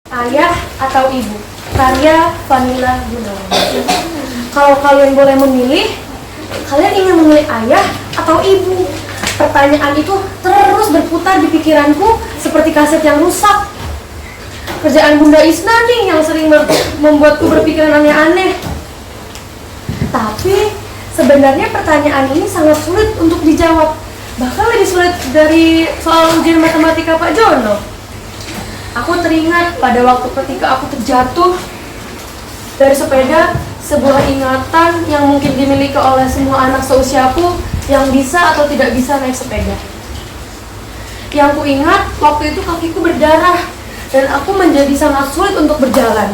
Ayah atau ibu? Karya Vanilla Gunawan. Kalau kalian boleh memilih, kalian ingin memilih ayah atau ibu? Pertanyaan itu terus berputar di pikiranku seperti kaset yang rusak. Kerjaan Bunda Isna nih yang sering membuatku berpikiran aneh-aneh. Tapi sebenarnya pertanyaan ini sangat sulit untuk dijawab. Bahkan lebih sulit dari soal ujian matematika Pak Jono. Aku teringat pada waktu ketika aku terjatuh dari sepeda, sebuah ingatan yang mungkin dimiliki oleh semua anak seusiaku yang bisa atau tidak bisa naik sepeda. Yang ku ingat, waktu itu kakiku berdarah dan aku menjadi sangat sulit untuk berjalan.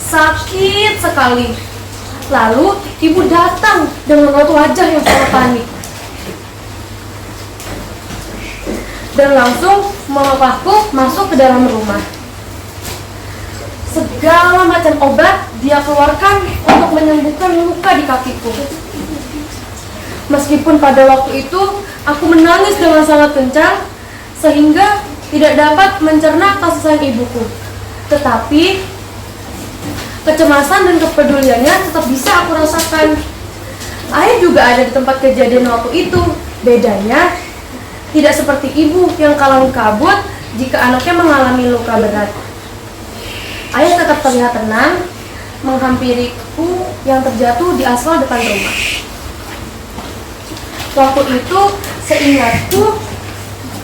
Sakit sekali. Lalu ibu datang dengan raut wajah yang sangat panik dan langsung melempahku masuk ke dalam rumah. Segala macam obat dia keluarkan untuk menyembuhkan luka di kakiku. Meskipun pada waktu itu aku menangis dengan sangat kencang sehingga tidak dapat mencerna kasih sayang ibuku, tetapi kecemasan dan kepeduliannya tetap bisa aku rasakan. Ayah juga ada di tempat kejadian waktu itu. Bedanya, tidak seperti ibu yang kalang kabut jika anaknya mengalami luka berat. Ayah tetap terlihat tenang, menghampiriku yang terjatuh di aspal depan rumah. Waktu itu, seingatku,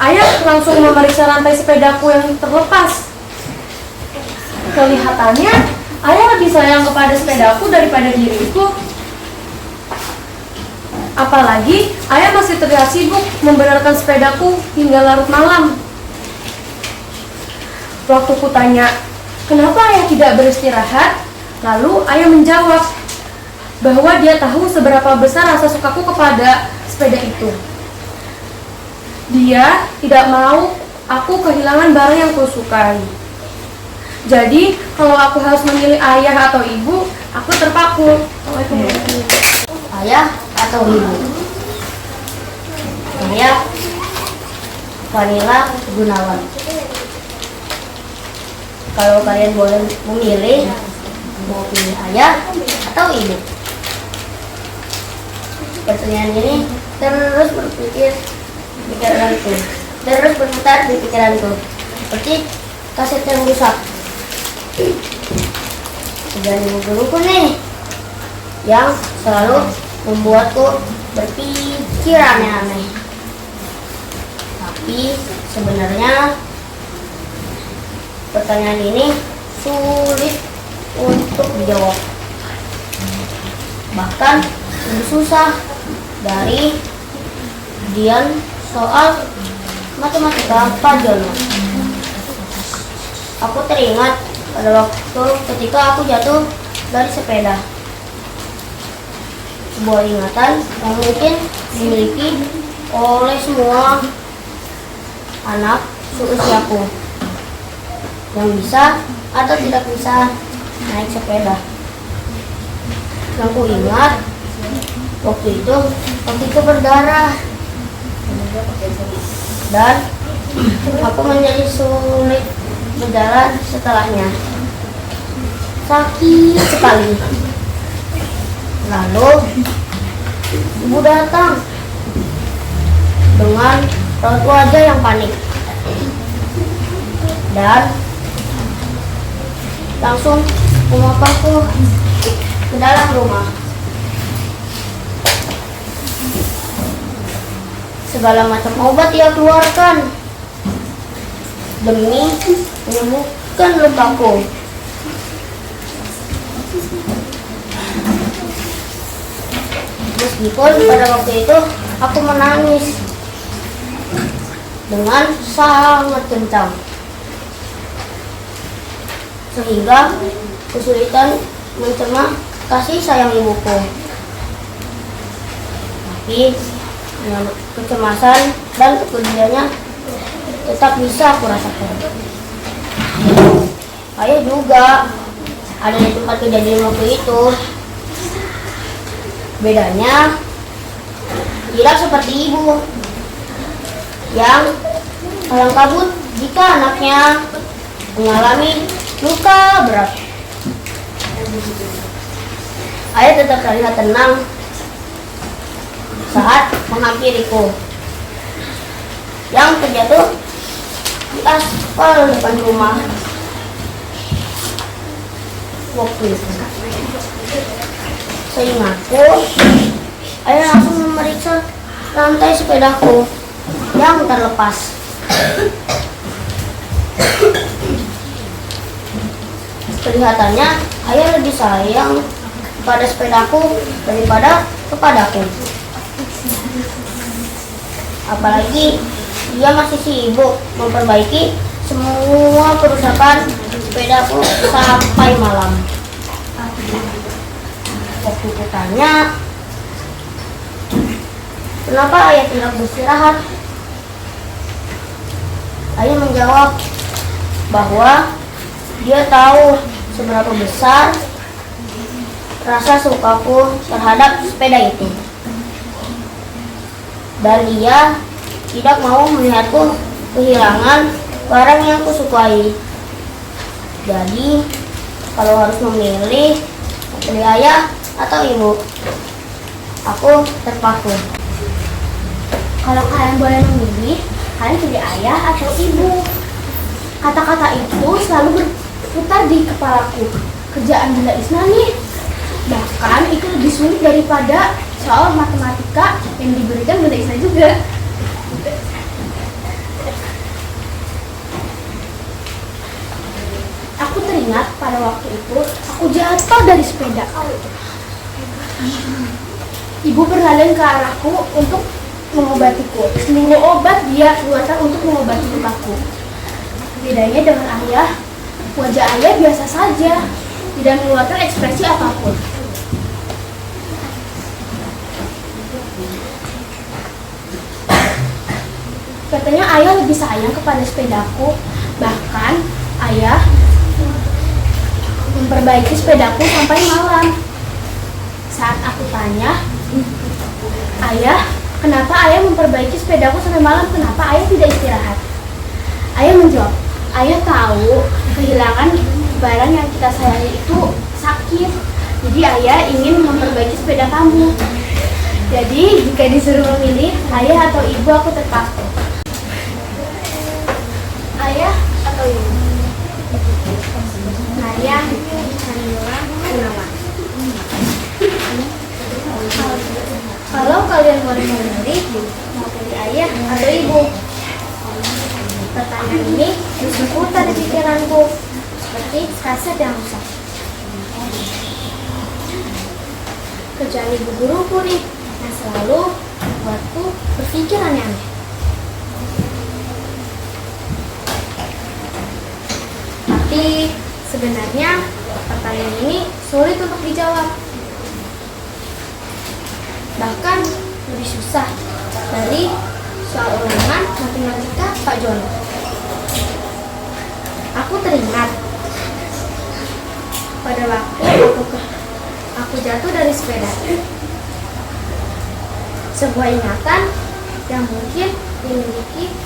ayah langsung memeriksa rantai sepedaku yang terlepas. Kelihatannya, ayah lebih sayang kepada sepedaku daripada diriku. Apalagi, ayah masih terlihat sibuk membenarkan sepedaku hingga larut malam. Waktu ku tanya, kenapa ayah tidak beristirahat? Lalu ayah menjawab bahwa dia tahu seberapa besar rasa sukaku kepada sepeda itu. Dia tidak mau aku kehilangan barang yang kusukai. Jadi, kalau aku harus memilih ayah atau ibu, aku terpaku. Ayah atau ibu? Saya Vanilla Gunawan. Kalau kalian boleh memilih, mau pilih ayah atau ibu? Pertanyaan ini terus berputar di pikiranku, seperti kaset yang rusak. Dan buku-buku nih yang selalu membuatku berpikir aneh-aneh. Tapi sebenarnya pertanyaan ini sulit untuk dijawab. Bahkan lebih susah dari ujian soal matematika Pak Jono. Aku teringat pada waktu ketika aku jatuh dari sepeda. Sebuah ingatan yang mungkin dimiliki oleh semua anak seusiaku yang bisa atau tidak bisa naik sepeda. Yang ku ingat, waktu itu kakiku berdarah dan aku menjadi sulit berjalan setelahnya. Sakit sekali. Lalu ibu datang dengan raut wajah yang panik dan langsung memapahku ke dalam rumah. Segala macam obat ia keluarkan demi menyembuhkan lukaku. Meskipun pada waktu itu aku menangis dengan sangat kencang, sehingga kesulitan mencerna kasih sayang ibuku. Tapi dengan kecemasan dan kepeduliannya tetap bisa aku rasakan. Ayah juga ada di tempat kejadian waktu itu. Bedanya tidak seperti ibu yang kalang kabut jika anaknya mengalami luka berat. Ayah tetap terlihat tenang saat menghampiriku yang terjatuh di aspal depan rumah. Waktu itu, seingatku, ayah langsung memeriksa rantai sepedaku yang terlepas. Kelihatannya ayah lebih sayang pada sepedaku daripada kepadaku. Apalagi dia masih sibuk memperbaiki semua kerusakan sepedaku sampai malam. Waktu kutanya, kenapa ayah tidak beristirahat? Ayah menjawab bahwa dia tahu seberapa besar rasa sukaku terhadap sepeda itu. Dan dia tidak mau melihatku kehilangan barang yang kusukai. Jadi, kalau harus memilih ayah atau ibu, aku terpaku. Kalau kalian boleh memilih, kalian pilih ayah atau ibu. Kata-kata itu selalu berputar di kepalaku. Kerjaan Bunda Isna nih. Bahkan itu lebih sulit daripada soal matematika yang diberikan Bunda Isna juga. Aku teringat pada waktu itu aku jatuh dari sepeda. Ibu berlarian ke arahku untuk mengobatiku. Seminggu obat dia keluarkan untuk mengobati lukaku. Bedanya dengan ayah, wajah ayah biasa saja, tidak mengeluarkan ekspresi apapun. Katanya ayah lebih sayang kepada sepedaku, bahkan ayah memperbaiki sepedaku sampai malam. Saat aku tanya, ayah, kenapa ayah memperbaiki sepedaku sampai malam? Kenapa ayah tidak istirahat? Ayah menjawab, ayah tahu kehilangan barang yang kita sayangi itu sakit. Jadi ayah ingin memperbaiki sepeda kamu. Jadi jika disuruh memilih ayah atau ibu, aku terpaku. Ayah atau ibu? Ayah, Hanila, Gunawan. Kalau kalian boleh memilih, mau pilih ayah atau ibu? Pertanyaan ini berputar di pikiranku seperti kaset yang rusak. Kerjaan ibu guruku nih yang selalu membuatku berpikir aneh-aneh. Tapi sebenarnya pertanyaan ini sulit untuk dijawab. Bahkan lebih susah dari soal ulangan matematika Pak Jono. Aku teringat pada waktu aku jatuh dari sepeda. Sebuah ingatan yang mungkin dimiliki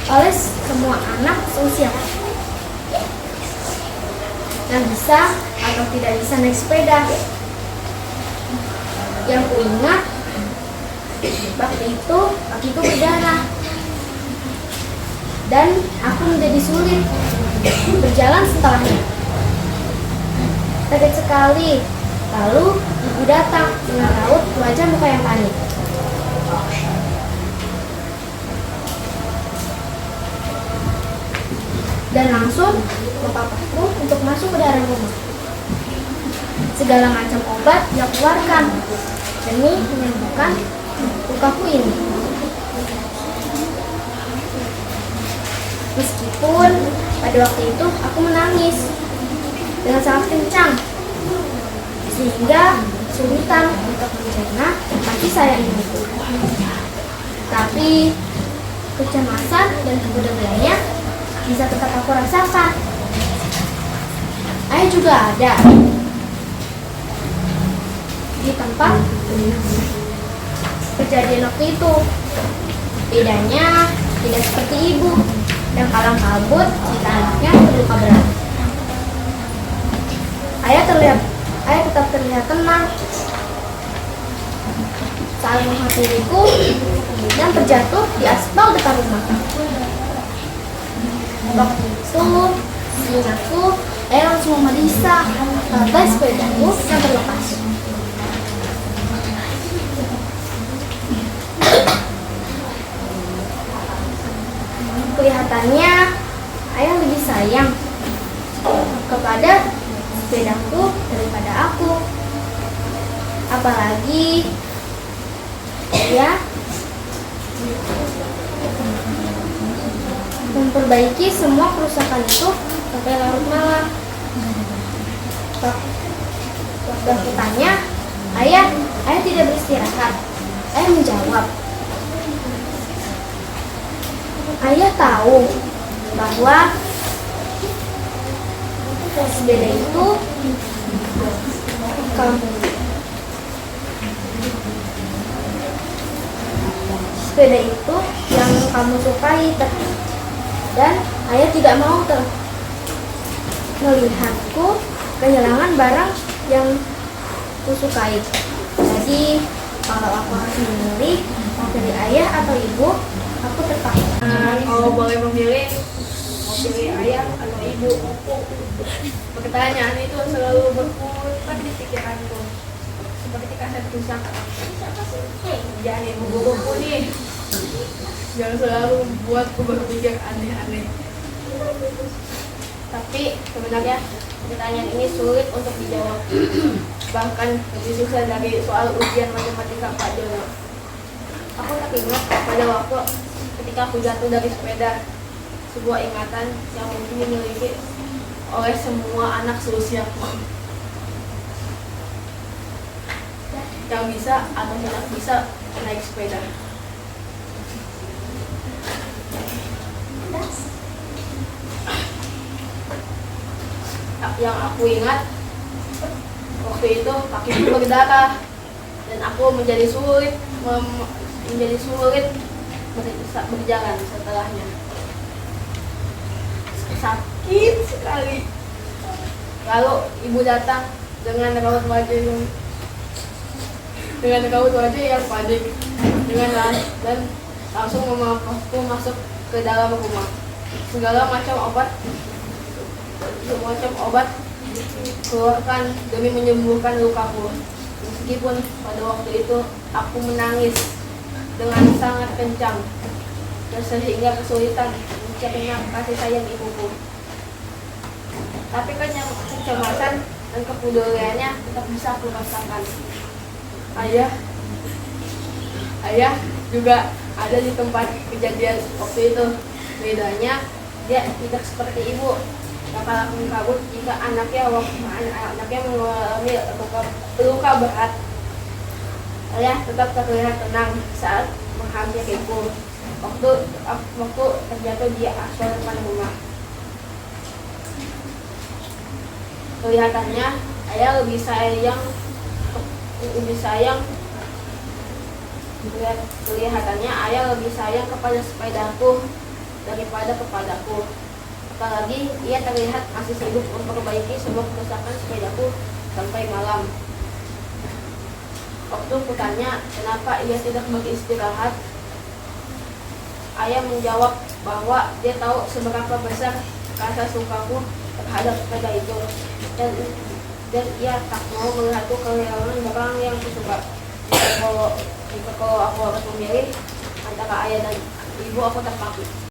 oleh semua anak seusia yang bisa atau tidak bisa naik sepeda. Yang kuingat waktu itu kakiku berdarah dan aku menjadi sulit berjalan setelahnya. Sakit sekali. Lalu ibu datang dengan raut wajah muka yang panik. Dan langsung mempaparku untuk masuk ke dalam rumah. Segala macam obat dia keluarkan demi menyembuhkan lukaku ini. Meskipun pada waktu itu aku menangis dengan sangat kencang, sehingga kesulitan untuk mencerna kasih sayang ibuku. Tapi kecemasan dan kepeduliannya bisa tetap aku rasakan. Ayah juga ada di tempat kejadian waktu itu. Bedanya tidak seperti ibu yang kalang kabut jika anaknya terluka berat. Ayah tetap terlihat tenang saat menghampiriku dan terjatuh di aspal depan rumah. Waktu itu, aku, ayah langsung memeriksa bagai sepedaku yang terlepas. Kelihatannya ayah lebih sayang kepada sepedaku daripada aku. Apalagi ya memperbaiki semua kerusakan itu sampai larut malam. Waktu aku tanya, ayah tidak beristirahat. Ayah menjawab, ayah tahu bahwa sepeda itu yang kamu sukai, dan ayah tidak mau melihatku kehilangan barang yang kusukai. Jadi kalau aku harus memilih dari ayah atau ibu, aku terpaksa. Kalau boleh memilih, mau pilih ayah atau ibu? Pertanyaan itu selalu berputar di pikiranku, seperti kaset rusak. Jangan ibu-ibuku nih, jangan selalu membuatku berpikir aneh-aneh. Tapi sebenarnya pertanyaan ini sulit untuk dijawab. Bahkan lebih susah dari soal ujian matematika Pak Jono. Aku tak ingat pada waktu ketika aku jatuh dari sepeda, sebuah ingatan yang mungkin dimiliki oleh semua anak seusiaku, yang bisa atau tidak bisa naik sepeda. Yang aku ingat, waktu itu kakiku berdarah dan aku menjadi sulit berjalan setelahnya. Sakit sekali. Lalu ibu datang dengan raut wajah yang panik, dan langsung memapasku masuk ke dalam rumah. Segala macam obat keluarkan demi menyembuhkan lukaku. Meskipun pada waktu itu aku menangis dengan sangat kencang dan sehingga kesulitan mencerna kasih sayang ibuku. Tapi kecemasan dan kepeduliannya tetap bisa aku rasakan. Ayah juga ada di tempat kejadian waktu itu. Bedanya dia tidak seperti ibu yang kalah kabut jika anaknya mengalami luka berat. Ayah tetap terlihat tenang saat menghampiriku waktu terjatuh di aspal depan rumah. Kelihatannya ayah lebih sayang kepada sepedaku daripada kepadaku. Apalagi ia terlihat masih sibuk memperbaiki semua kerusakan sepedaku sampai malam. Waktu kutanya kenapa ia tidak beristirahat, ayah menjawab bahwa dia tahu seberapa besar rasa sukaku terhadap sepeda itu, dan ia tak mau melihatku kehilangan barang yang kusuka. Jika kalau aku harus memilih antara ayah dan ibu, aku terpaksa